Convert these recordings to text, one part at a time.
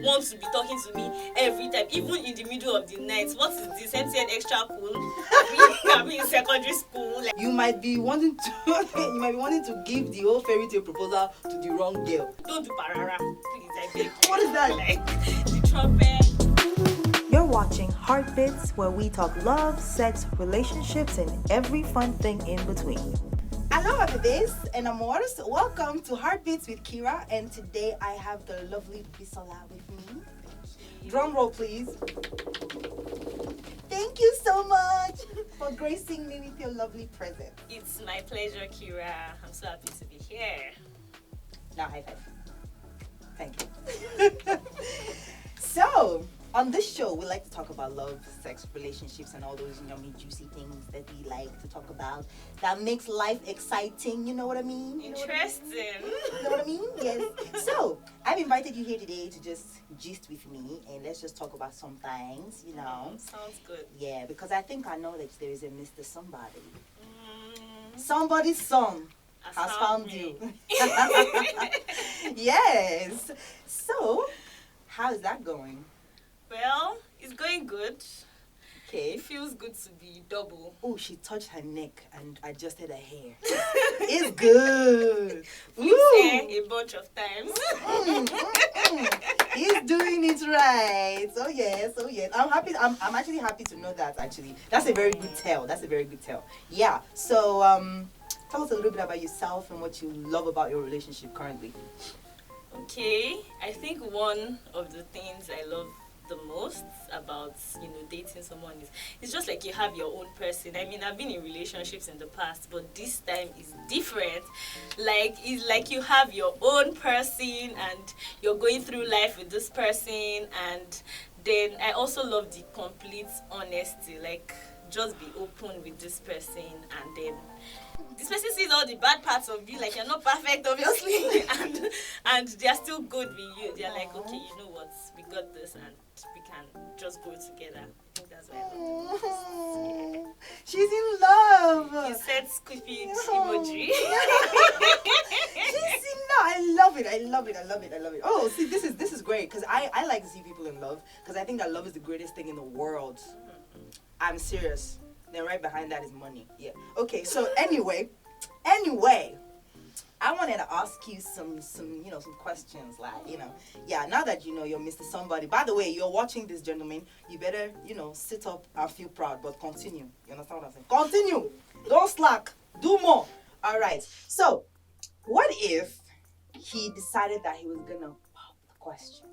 want to be talking to me every time, even in the middle of the night. What is this? MTN extra cool? I mean in secondary school. Like, You might be wanting to give the whole fairy tale proposal to the wrong girl. don't do parara, please. I beg you. What is that? Like the trumpet. You're watching Heartbeats, where we talk love, sex, relationships, and every fun thing in between. Aloha bebés and amores. Welcome to Heartbeats with Keira, and today I have the lovely Bisola with me. Drum roll, please. Thank you so much for gracing me with your lovely presence. It's my pleasure, Keira. I'm so happy to be here. Now high five. Thank you. So, on this show, we like to talk about love, sex, relationships, and all those yummy, juicy things that we like to talk about that makes life exciting. You know what I mean? Interesting. You know what I mean? Yes. So, I've invited you here today to just gist with me, and let's just talk about some things, you know. Sounds good. Yeah, because I think I know that there is a Mr. Somebody. Somebody's son has found you. Yes. So, how is that going? Well, it's going good. Okay. It feels good to be double. Oh, she touched her neck and adjusted her hair. It's good. Hair a bunch of times. He's doing it right. So yes. I'm happy. I'm actually happy to know that. Actually, that's a very good tell. Yeah. So tell us a little bit about yourself and what you love about your relationship currently. Okay, I think one of the things I love the most about dating someone is it's just like you have your own person. I mean, I've been in relationships in the past, but this time is different. Like it's like you have your own person and you're going through life with this person. And then I also love the complete honesty, like just be open with this person, and then this person sees all the bad parts of you, like you're not perfect obviously, and they're still good with you. They're like, okay, you know what, we got this and we can just go together. I think that's why I love this. She's in love. You said squeaky emoji. She's in love. I love it. Oh, see, this is great because I like to see people in love because I think that love is the greatest thing in the world. I'm serious. Then right behind that is money. Yeah. Okay. So anyway, I wanted to ask you some questions, like, yeah. Now that you're Mr. Somebody. By the way, you're watching this, gentleman. You better sit up and feel proud. But continue. You understand what I'm saying? Continue. Don't slack. Do more. All right. So, what if he decided that he was gonna pop the question?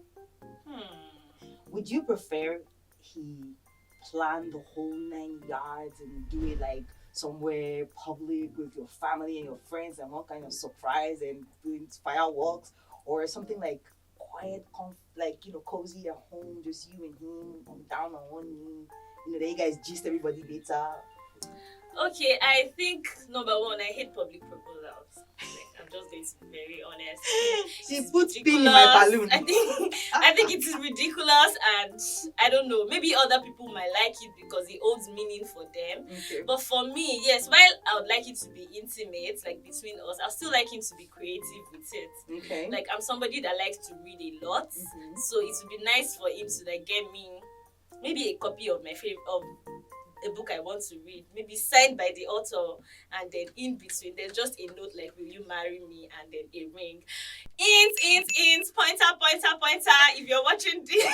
Would you prefer he plan the whole 9 yards and do it like somewhere public with your family and your friends and one kind of surprise and doing fireworks, or something like quiet, cozy at home, just you and him down on one knee, that you guys gist everybody later? Okay, I think number one, I hate public proposals. I'm just going to be very honest. She puts pin in my balloon. I think it is ridiculous, and I don't know. Maybe other people might like it because it holds meaning for them. Okay. But for me, yes, while I would like it to be intimate, like between us, I still like him to be creative with it. Okay. Like I'm somebody that likes to read a lot, so it would be nice for him to get me maybe a copy of my favorite a book I want to read, maybe signed by the author, and then in between there's just a note like, will you marry me, and then a ring. Int, pointer, if you're watching this.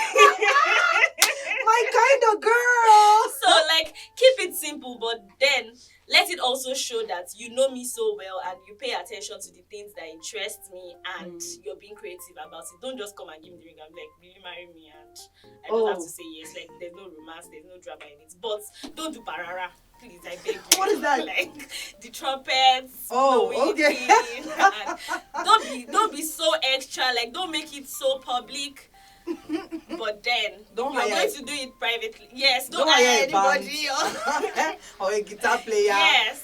My kind of girl. So keep it simple, but then let it also show that you know me so well and you pay attention to the things that interest me, and you're being creative about it. Don't just come and give me the ring and be like, will you marry me? And I don't have to say yes. Like, there's no romance, there's no drama in it. But don't do parara. Please, I beg you. What is that? Like the trumpets. Oh, okay. And don't be so extra. Like, don't make it so public. But then you're going to do it privately. Yes, don't hire anybody or a guitar player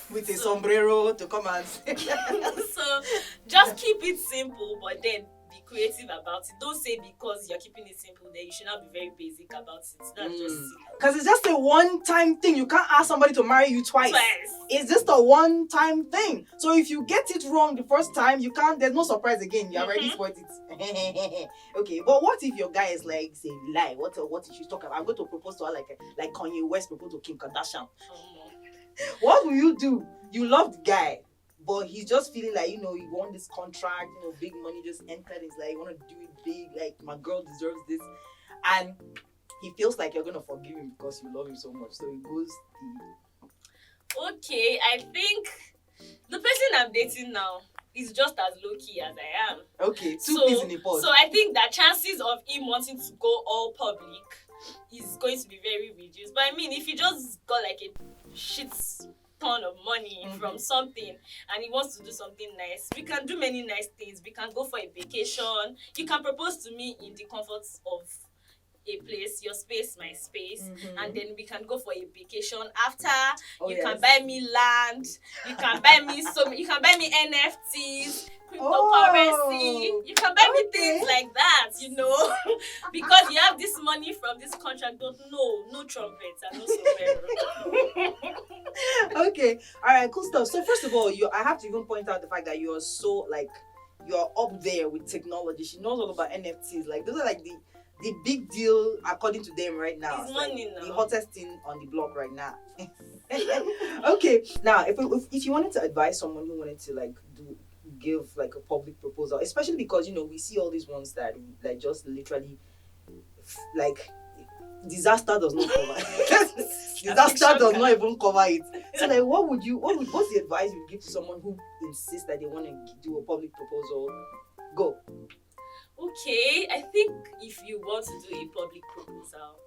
with a sombrero to come and so just keep it simple, but then be creative about it. Don't say because you're keeping it simple, then you should not be very basic about it. That's just silly. Because it's just a one-time thing. You can't ask somebody to marry you twice. It's just a one-time thing. So if you get it wrong the first time, you can't. There's no surprise again. You already spoiled it. Okay, but what if your guy is like, say, lie? What if she's talking about? I'm going to propose to her like Kanye West proposed to Kim Kardashian. What will you do? You love the guy, but he's just feeling like, you want this contract, big money just entered. It's like, you want to do it big, like my girl deserves this. And he feels like you're going to forgive him because you love him so much. So he goes Okay, I think the person I'm dating now is just as low-key as I am. Okay, two peas in a pod. So I think that chances of him wanting to go all public is going to be very reduced. But I mean, if he just got like a shit ton of money from something and he wants to do something nice, we can do many nice things. We can go for a vacation. You can propose to me in the comforts of a place, your space, my space, and then we can go for a vacation after. You can buy me land, you can buy me NFTs, cryptocurrency, you can buy me things like that, because you have this money from this contract. But no trumpets and no sombrero. Okay, all right, cool stuff. So first of all, I have to even point out the fact that you're so you're up there with technology. She knows all about NFTs. Like those are like the big deal according to them right now. It's money now. The hottest thing on the block right now. Okay, now if you wanted to advise someone who wanted to give a public proposal, especially because we see all these ones that just literally disaster does not cover it. Disaster does not even cover it. So what's the advice you give to someone who insists that they want to do a public proposal? Go. Okay, I think if you want to do a public proposal,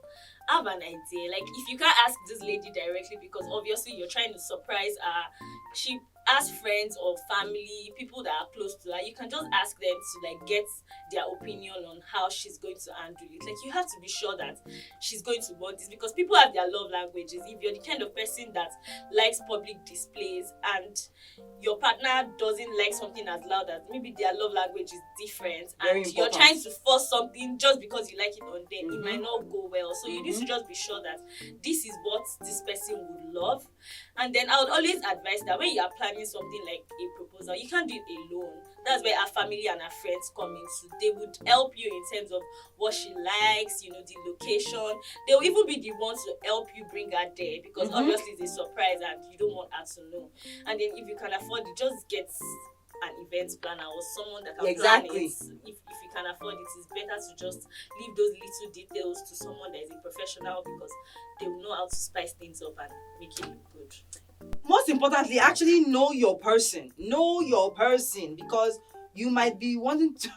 have an idea. Like, if you can't ask this lady directly because obviously you're trying to surprise her, she ask friends or family, people that are close to her. You can just ask them to get their opinion on how she's going to handle it. Like, you have to be sure that she's going to want this, because people have their love languages. If you're the kind of person that likes public displays and your partner doesn't like something as loud, as maybe their love language is different, and you're trying to force something just because you like it on them, it might not go well. So you need to just be sure that this is what this person would love. And then I would always advise that when you are planning something like a proposal, you can't do it alone. That's where our family and our friends come in. So they would help you in terms of what she likes, the location. They'll even be the ones to help you bring her there, because obviously it's a surprise and you don't want her to know. And then if you can afford it, just get an event planner or someone that can plan it. If you can afford it, it's better to just leave those little details to someone that is a professional, because they will know how to spice things up and make it look good. Most importantly, actually know your person. Know your person, because you might be wanting to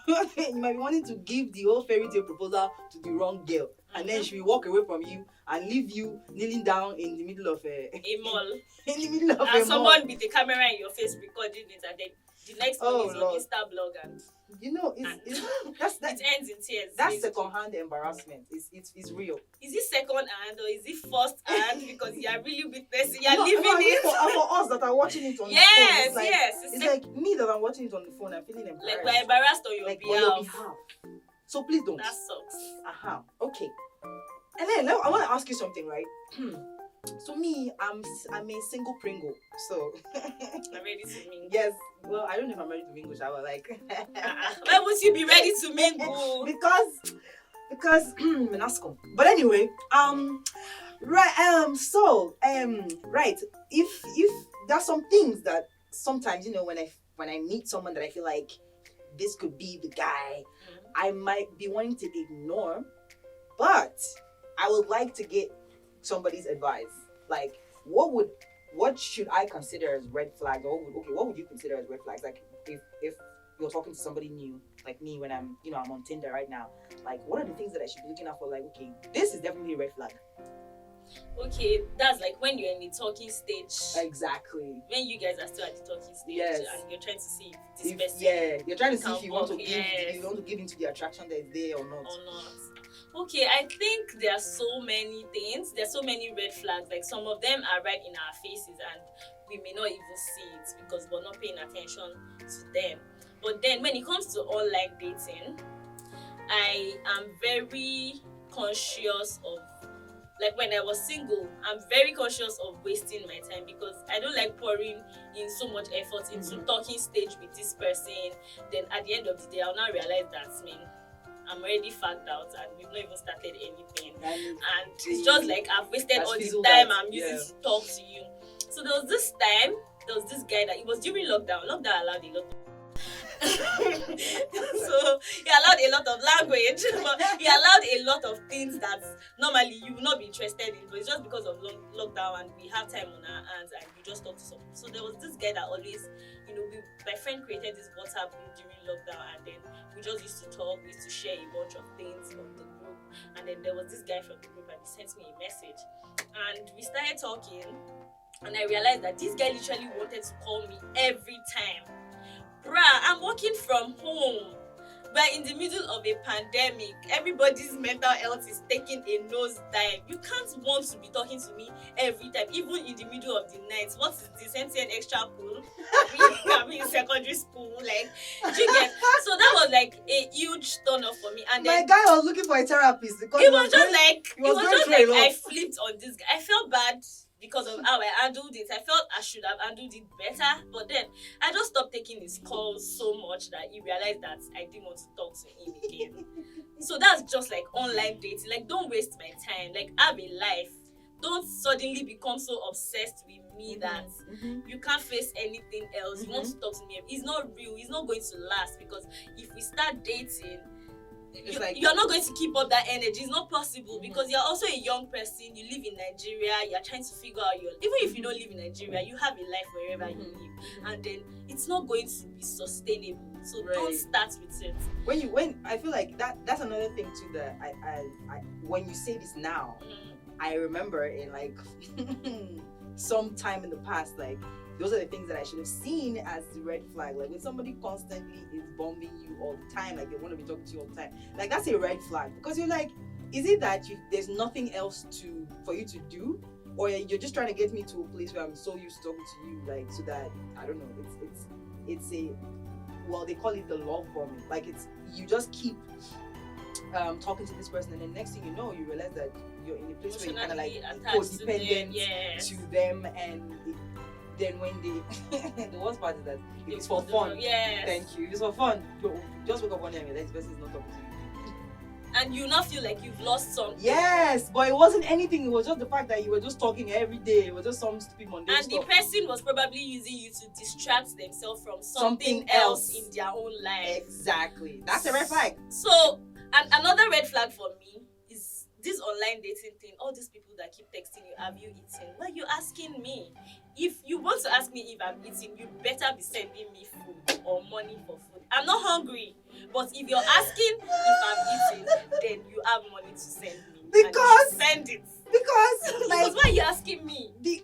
give the whole fairy tale proposal to the wrong girl, and then she will walk away from you and leave you kneeling down in the middle of a mall. In the middle of and a someone mall with the camera in your face recording it, and then the next one is on Insta blog, and it ends in tears. That's second-hand embarrassment. It's real. Is it second-hand or is it first-hand? Because you are really witnessing, you are living it. For us that are watching it on the phone, it's like me that I'm watching it on the phone. I'm feeling embarrassed. Like we're embarrassed on your behalf. So please don't. That sucks. Okay. And then I want to ask you something, right? So me, I'm a single Pringle. So I'm ready to mingle. Yes. Well, I don't know if I'm ready to mingle. Shower Why would you be ready to mingle? because Menasco. But anyway, right. Right. If there's some things that sometimes when I meet someone that I feel like this could be the guy, I might be wanting to ignore, but I would like to get somebody's advice. Like, what should I consider as red flags? Or what would you consider as red flags? Like, if you're talking to somebody new, like me, when I'm on Tinder right now, like, what are the things that I should be looking out for? Like, okay, this is definitely a red flag. Okay, that's like when you're in the talking stage. Exactly. When you guys are still at the talking stage, and you're trying to see if this person. Yeah, you're trying to see if you want to give into the attraction that is there or not. Okay, I think there are so many things. There are so many red flags. Like, some of them are right in our faces and we may not even see it because we're not paying attention to them. But then when it comes to online dating, I am very conscious of, like when I was single, I'm very conscious of wasting my time because I don't like pouring in so much effort into talking stage with this person. Then at the end of the day, I'll now realize that, I'm already fagged out and we've not even started anything. And it's just like I've wasted all the time I'm using to talk to you. So there was this guy that it was during lockdown. Lockdown allowed a lot of so he allowed a lot of language, but he allowed a lot of things that normally you would not be interested in, but it's just because of lockdown and we have time on our hands and we just talk to someone. So there was this guy that always, my friend created this WhatsApp group during lockdown, and then we just used to talk, we used to share a bunch of things from the group, and then there was this guy from the group and he sent me a message and we started talking, and I realized that this guy literally wanted to call me every time. Bruh, I'm working from home. We're in the middle of a pandemic. Everybody's mental health is taking a nosedive. You can't want to be talking to me every time, even in the middle of the night. What is this? MTN extra pool? I'm in secondary school. Like, do you get? So that was like a huge turn off for me. And then my guy was looking for a therapist because it was just like I flipped on this guy. I felt bad because of how I handled it. I felt I should have handled it better, but then I just stopped taking his calls so much that he realized that I didn't want to talk to him again. So that's just like online dating. Like, don't waste my time. Like, have a life. Don't suddenly become so obsessed with me that you can't face anything else. You want to talk to me. It's not real. It's not going to last, because if we start dating, you're not going to keep up that energy. It's not possible, because you're also a young person. You live in Nigeria. You're trying to figure out even if you don't live in Nigeria, you have a life wherever you live, and then it's not going to be sustainable. So don't start with it. When I feel like that's another thing too, that I when you say this now, I remember in like some time in the past, like, those are the things that I should have seen as the red flag. Like, when somebody constantly is bombing you all the time, like they want to be talking to you all the time, like, that's a red flag, because you're like, is it that there's nothing else for you to do, or you're just trying to get me to a place where I'm so used to talking to you, like, so that, I don't know, it's a, well, they call it the love bombing. Like, it's, you just keep talking to this person, and then next thing you know, you realize that you're in a place where you're kind of like codependent to them, and then when they the worst part is that it's for fun. Thank you. It's for fun. You just wake up one day and realize this person is not talking to you, and you not feel like you've lost something. Yes, but it wasn't anything. It was just the fact that you were just talking every day. It was just some stupid mundane stuff. And the person was probably using you to distract themselves from something else in their own life. Exactly. That's a red flag. So, and another red flag for me is this online dating thing. All these people that keep texting you, have you eaten? Why are you asking me? If you want to ask me if I'm eating, you better be sending me food or money for food. I'm not hungry, but if you're asking if I'm eating, then you have money to send me. Because send it. Because like, why are you asking me? The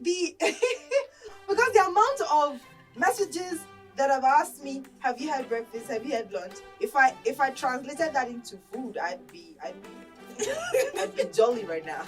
because the amount of messages that have asked me, have you had breakfast? Have you had lunch? If I translated that into food, I'd be jolly right now.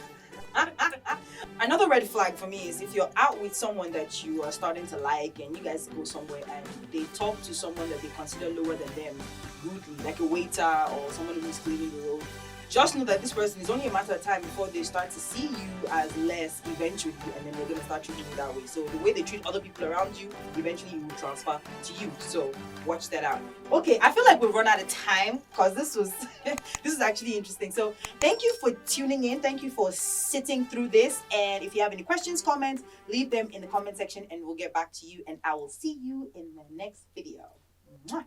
Another red flag for me is if you're out with someone that you are starting to like, and you guys go somewhere and they talk to someone that they consider lower than them rudely, like a waiter or someone who's cleaning the road. Just know that this person is only a matter of time before they start to see you as less eventually, and then they're going to start treating you that way. So the way they treat other people around you, eventually will transfer to you. So watch that out. Okay, I feel like we've run out of time, because this is actually interesting. So thank you for tuning in. Thank you for sitting through this. And if you have any questions, comments, leave them in the comment section and we'll get back to you. And I will see you in the next video. Mwah.